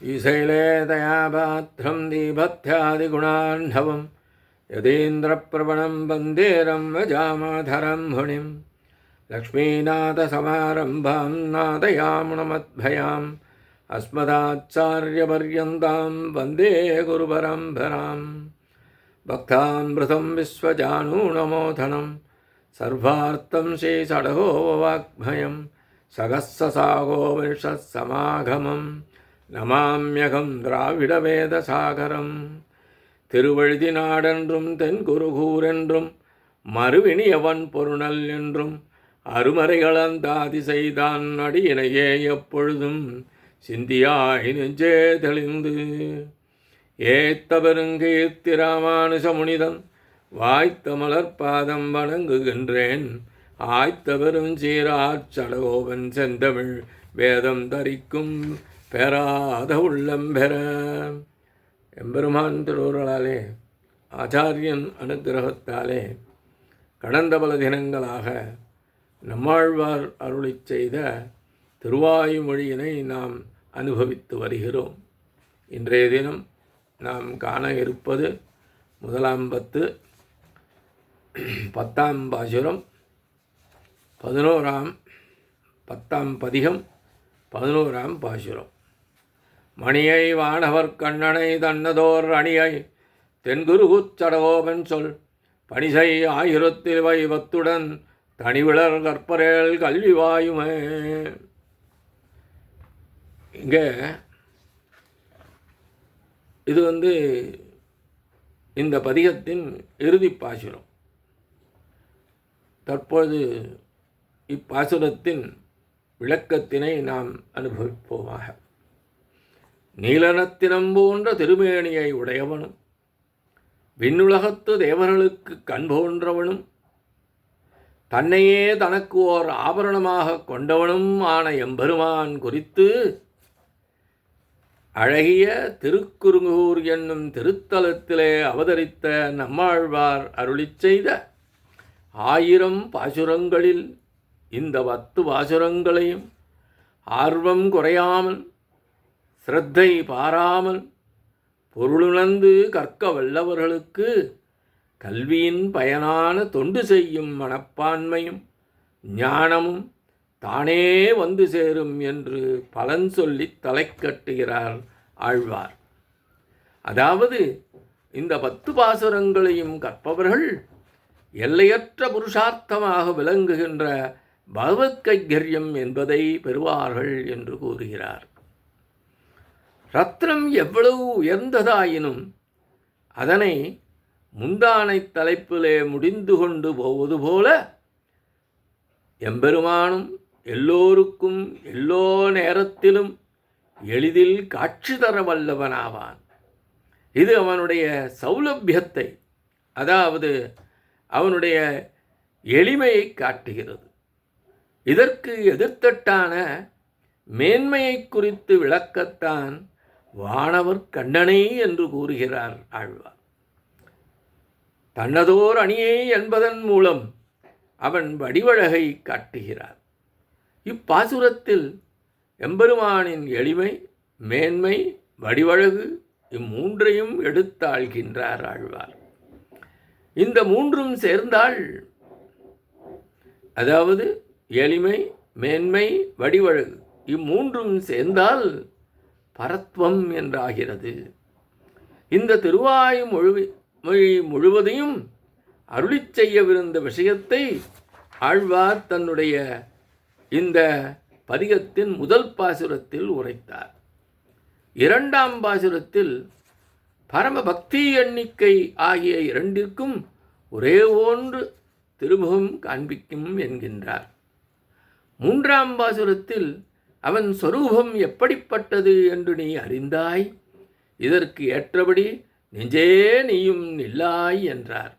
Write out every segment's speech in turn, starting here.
श्रीशैले दयापात्रं दीभत्यादिगुणान्धवं यतीन्द्रप्रवणं वन्दे रम्यजामाधरं मुनिं लक्ष्मीनाथसमारम्भां नादयामुनमद्भयाम् अस्मदाचार्यपर्यन्तां वन्दे गुरुपरम्पराम् भक्तामृतं विश्वजानूनमोधनं सर्वार्थं श्रीषडगोवाग्भयं सहस्रसागोपनिषत्समागमं नमाम्यहं द्राविडवेदसागरम् திருவழுதி நாடென்றும் தென்குருகூரென்றும் மறுவினியவன் பொருணல் என்றும் அருமறைகளந்தாதி செய்தான் அடியினையே எப்பொழுதும் சிந்தியாய் நெஞ்சே தெளிந்து ஏத்த பெருங்கீர்த்தி ராமானுஜமுனிதன் வாய்த்த மலர்பாதம் வணங்குகின்றேன் ஆய்த்த பெருஞ்சீராச்சடகோவன் செந்தமிழ் வேதம் தரிக்கும் பெறாத உள்ளம் பெற. எம்பெருமான் திருவுருளாலே ஆச்சாரியன் அனுக்கிரகத்தாலே கடந்த பல தினங்களாக நம்மாழ்வார் அருளிச் செய்த திருவாயுமொழியினை நாம் அனுபவித்து வருகிறோம். இன்றைய தினம் நாம் காண இருப்பது முதலாம் பத்து, 10ஆம் பாசுரம், 11ஆம் 10ஆம் பதிகம், 11ஆம் பாசுரம். மணியை வானவர் கண்ணனை தன்னதோர் அணியை தென்குருகுச்சடகோபன் சொல் பணிசை ஆயிரத்தில் வைவத்துடன் தனிவிளர் கற்பரேல் கல்வி வாயுமே. இங்கே இது இந்த பதிகத்தின் இறுதி பாசுரம். தற்பொழுது இப்பாசுரத்தின் விளக்கத்தினை நாம் அனுபவிப்போமாக. நீலனத்தினம் போன்ற திருமேனியை உடையவனும் விண்ணுலகத்து தேவர்களுக்கு கண் போன்றவனும் தன்னையே தனக்கு ஓர் ஆபரணமாக கொண்டவனும் ஆன எம்பெருமான் குறித்து அழகிய திருக்குறுங்கூர் என்னும் திருத்தலத்திலே அவதரித்த நம்மாழ்வார் அருளிச் செய்த 1000 பாசுரங்களில் இந்த 10 பாசுரங்களையும் ஆர்வம் குறையாமல் சிரத்தை பாராமல் பொருளுணர்ந்து கற்க வல்லவர்களுக்கு கல்வியின் பயனான தொண்டு செய்யும் மனப்பான்மையும் ஞானமும் தானே வந்து சேரும் என்று பலன் சொல்லி தலை கட்டுகிறார் ஆழ்வார். அதாவது இந்த 10 பாசுரங்களையும் கற்பவர்கள் எல்லையற்ற புருஷார்த்தமாக விளங்குகின்ற பகவத் கைங்கரியம் என்பதை பெறுவார்கள் என்று கூறுகிறார். ரத்னம் எவ்வளவு உயர்ந்ததாயினும் அதனை முந்தானை தலைப்பிலே முடிந்து கொண்டு போவது போல எம்பெருமானும் எல்லோருக்கும் எல்லோ நேரத்திலும் எளிதில் காட்சி தர வல்லவனாவான். இது அவனுடைய சௌலபியத்தை, அதாவது அவனுடைய எளிமையை காட்டுகிறது. இதற்கு எதிர்த்தட்டான மேன்மையை குறித்து விளக்கத்தான் வானவர் கண்ணனை என்று கூறுகிறார் ஆழ்வார். தன்னதோர் அணியை என்பதன் மூலம் அவன் வடிவழகை காட்டுகிறார். இப்பாசுரத்தில் எம்பெருமானின் எளிமை, மேன்மை, வடிவழகு இம்மூன்றையும் எடுத்தாள்கின்றார் ஆழ்வார். இந்த மூன்றும் சேர்ந்தால், அதாவது எளிமை, மேன்மை, வடிவழகு இம்மூன்றும் சேர்ந்தால் பரத்வம் என்றாகிறது. இந்த திருவாய்மொழி முழுவதையும் அருளிச் செய்யவிருந்த விஷயத்தை ஆழ்வார் தன்னுடைய இந்த பதிகத்தின் முதல் பாசுரத்தில் உரைத்தார். 2ஆம் பாசுரத்தில் பரம பக்தி எண்ணிக்கை ஆகிய இரண்டிற்கும் ஒரே ஒன்று திருமுகம் காண்பிக்கும் என்கின்றார். 3ஆம் பாசுரத்தில் அவன் சொரூபம் எப்படிப்பட்டது என்று நீ அறிந்தாய், இதற்கு ஏற்றபடி நெஞ்சே நீயும் நில்லாய் என்றார்.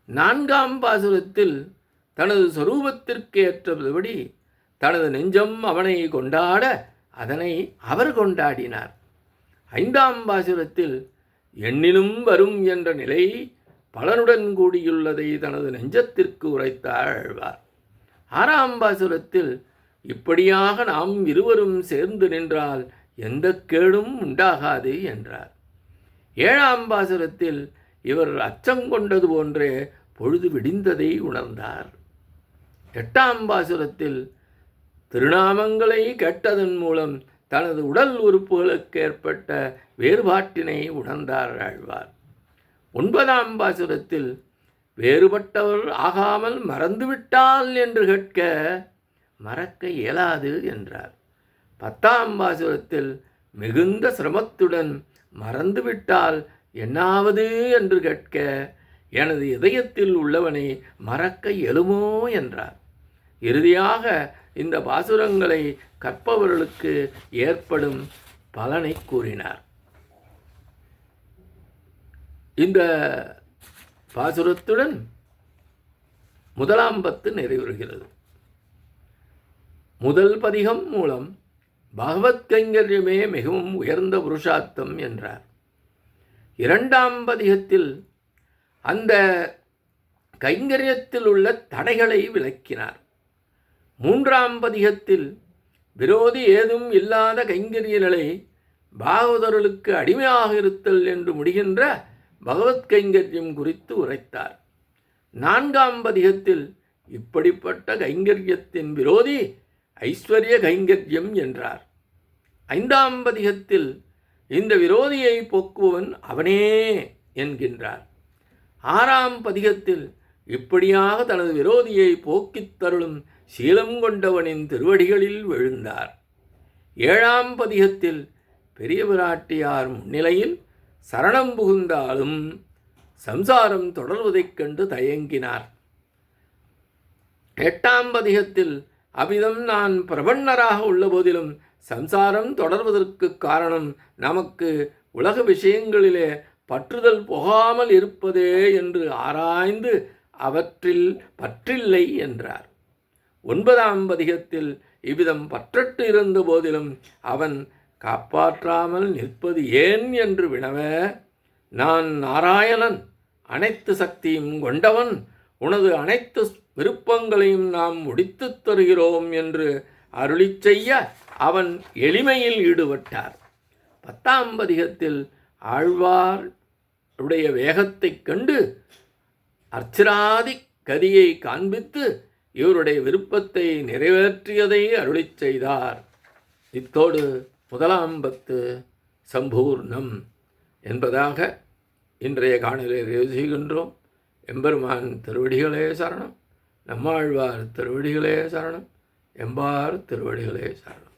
4ஆம் பாசுரத்தில் தனது சொரூபத்திற்கு ஏற்றபடி தனது நெஞ்சம் அவனை கொண்டாட அதனை அவர் கொண்டாடினார். 5ஆம் பாசுரத்தில் எண்ணிலும் வரும் என்ற நிலை பலனுடன் கூடியுள்ளதை தனது நெஞ்சத்திற்கு உரைத்தார் ஆழ்வார். 6ஆம் பாசுரத்தில் இப்படியாக நாம் இருவரும் சேர்ந்து நின்றால் எந்த கேடும் உண்டாகாது என்றார். 7ஆம் பாசுரத்தில் இவர் அச்சம் கொண்டது போன்றே பொழுது விடிந்ததை உணர்ந்தார். 8ஆம் பாசுரத்தில் திருநாமங்களை கேட்டதன் மூலம் தனது உடல் உறுப்புகளுக்கு ஏற்பட்ட வேறுபாட்டினை உணர்ந்தார் ஆழ்வார். 9ஆம் பாசுரத்தில் வேறுபட்டவர் ஆகாமல் மறந்துவிட்டால் என்று கேட்க மறக்க இயலாது என்றார். 10ஆம் பாசுரத்தில் மிகுந்த சிரமத்துடன் மறந்துவிட்டால் என்னாவது என்று கேட்க எனது இதயத்தில் உள்ளவனை மறக்க இயலுமோ என்றார். இறுதியாக இந்த பாசுரங்களை கற்பவர்களுக்கு ஏற்படும் பலனை கூறினார். இந்த பாசுரத்துடன் முதலாம் பத்து நிறைவுறுகிறது. முதல் பதிகம் மூலம் பகவத் கைங்கரியமே மிகவும் உயர்ந்த புருஷார்த்தம் என்றார். 2ஆம் பதிகத்தில் அந்த கைங்கரியத்தில் உள்ள தடைகளை விளக்கினார். 3ஆம் பதிகத்தில் விரோதி ஏதும் இல்லாத கைங்கரிய நிலை பாகவதர்களுக்கு அடிமையாக இருத்தல் என்று முடிகின்ற பகவத் கைங்கரியம் குறித்து உரைத்தார். 4ஆம் பதிகத்தில் இப்படிப்பட்ட கைங்கரியத்தின் விரோதி ஐஸ்வர்ய கைங்கரியம் என்றார். 5ஆம் பதிகத்தில் இந்த விரோதியை போக்குவன் அவனே என்கின்றார். 6ஆம் பதிகத்தில் இப்படியாக தனது விரோதியை போக்கித் தருளும் சீலம் கொண்டவனின் திருவடிகளில் விழுந்தார். 7ஆம் பதிகத்தில் பெரிய பிராட்டியார் முன்னிலையில் சரணம் புகுந்தாலும் சம்சாரம் தொடர்வதைக் கண்டு தயங்கினார். 8ஆம் பதிகத்தில் அவ்விதம் நான் பிரபன்னராக உள்ள போதிலும் சம்சாரம் தொடர்வதற்கு காரணம் நமக்கு உலக விஷயங்களிலே பற்றுதல் போகாமல் இருப்பதே என்று ஆராய்ந்து அவற்றில் பற்றில்லை என்றார். 9ஆம் பதிகத்தில் இவ்விதம் பற்றற்று இருந்த போதிலும் அவன் காப்பாற்றாமல் நிற்பது ஏன் என்று வினவ, நான் நாராயணன், அனைத்து சக்தியும் கொண்டவன், உனது அனைத்து விருப்பங்களையும் நாம் முடித்துத் தருகிறோம் என்று அருளிச் செய்ய அவன் எளிமையில் ஈடுபட்டார். 10ஆம் பதிகத்தில் ஆழ்வாருடைய வேகத்தைக் கண்டு அர்ச்சராதி கதியை காண்பித்து இவருடைய விருப்பத்தை நிறைவேற்றியதை அருளிச் செய்தார். இத்தோடு முதலாம் பத்து சம்பூர்ணம் என்பதாக இன்றைய காணொலியை நிறைவு செய்கின்றோம். எம்பெருமான் திருவடிகளே சரணம். நம்மாழ்வார் திருவடிகளே சரணம். எம்பார் திருவடிகளே சரணம்.